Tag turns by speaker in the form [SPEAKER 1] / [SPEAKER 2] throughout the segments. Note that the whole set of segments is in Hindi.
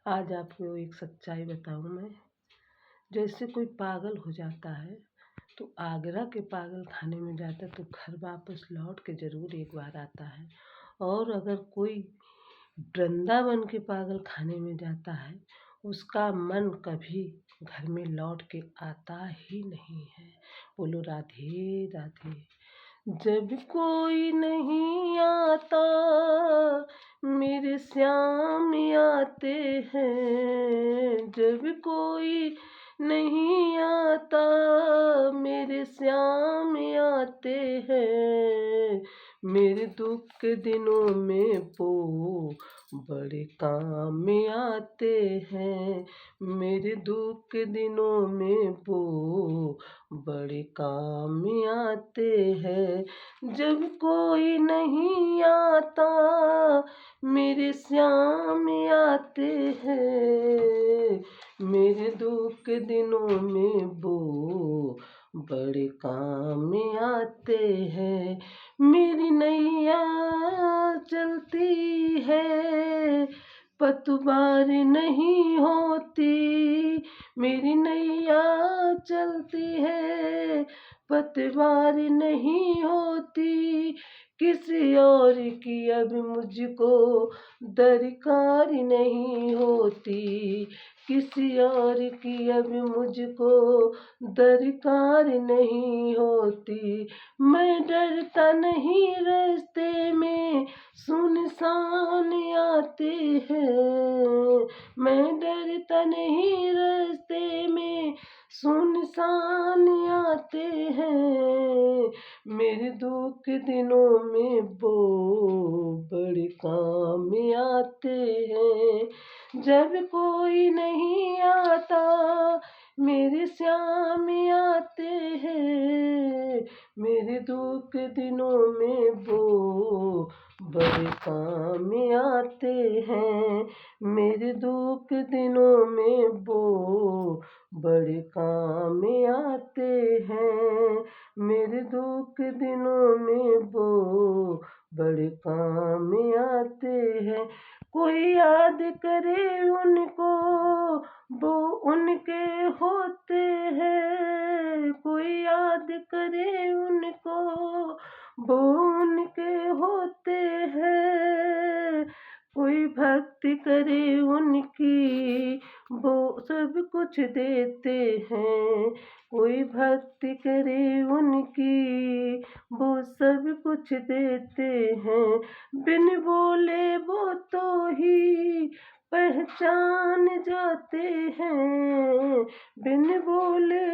[SPEAKER 1] आज आपको एक सच्चाई बताऊँ मैं। जैसे कोई पागल हो जाता है तो आगरा के पागल खाने में जाता है तो घर वापस लौट के ज़रूर एक बार आता है। और अगर कोई वृंदावन के पागल खाने में जाता है उसका मन कभी घर में लौट के आता ही नहीं है। बोलो राधे राधे। जब कोई नहीं आता मेरे श्याम आते हैं। जब कोई नहीं आता मेरे श्याम आते हैं। मेरे दुख के दिनों में वो बड़े काम आते हैं। मेरे दुख के दिनों में वो बड़े काम आते हैं। जब कोई नहीं आता मेरे श्याम आते हैं। मेरे दुख के दिनों में वो बड़े काम आते हैं। मेरी नैया चलती है पतवार नहीं होती। मेरी नैया चलती है पतवार नहीं होती। किसी और की अब मुझको दरकार नहीं होती। किसी और की अब मुझको दरकार नहीं होती। मैं डरता नहीं रास्ते में सुनसान आते हैं। मैं डरता नहीं रास्ते में सुनसान आते हैं। मेरे दुख के दिनों में वो बड़े काम आते हैं। जब कोई नहीं आता मेरे श्याम आते हैं। मेरे दुख के दिनों में वो बड़े काम आते हैं। मेरे दुख के दिनों में वो बड़े काम आते हैं। मेरे दुख के दिनों में वो बड़े काम आते हैं। कोई याद करे उनको वो उनके होते हैं। कोई याद करे उनको वो उनके होते हैं। कोई भक्ति करे उनकी वो सब कुछ देते हैं। कोई भक्ति करे उनकी वो सब कुछ देते हैं। बिन बोले वो तो ही पहचान जाते हैं। बिन बोले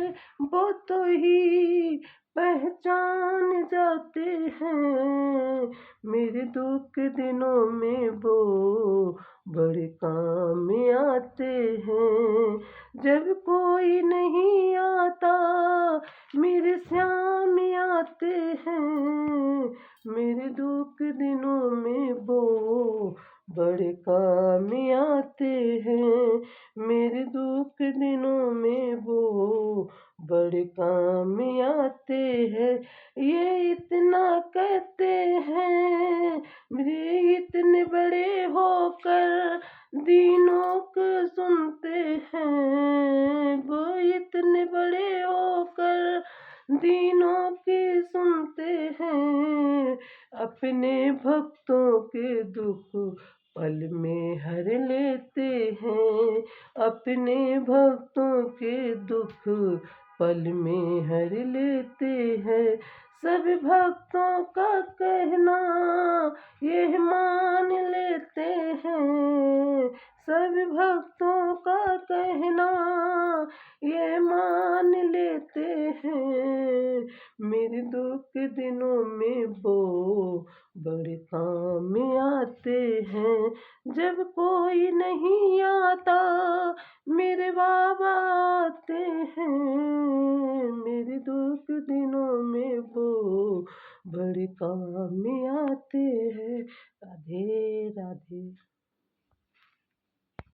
[SPEAKER 1] वो तो ही पहचान जाते हैं। मेरे दुख के दिनों में वो बड़े काम आते हैं। जब कोई नहीं आता मेरे श्याम आते हैं। मेरे दुख के दिनों में वो बड़े काम आते हैं। मेरे दुख के दिनों में वो बड़े काम आते हैं। ये इतना कहते हैं मेरे इतने बड़े होकर दीनों को सुनते हैं। वो इतने बड़े होकर दीनों की सुनते हैं। अपने भक्तों के दुख पल में हर लेते हैं। अपने भक्तों के दुख पल में हर लेते हैं। सब भक्तों का कहना ये मान लेते हैं। सब भक्तों का कहना ये मान लेते हैं। मेरे दुख के दिनों में वो बड़े काम आते हैं। जब कोई नहीं आता मेरे बाबा आते हैं। मेरे दुख के दिनों में वो बड़े काम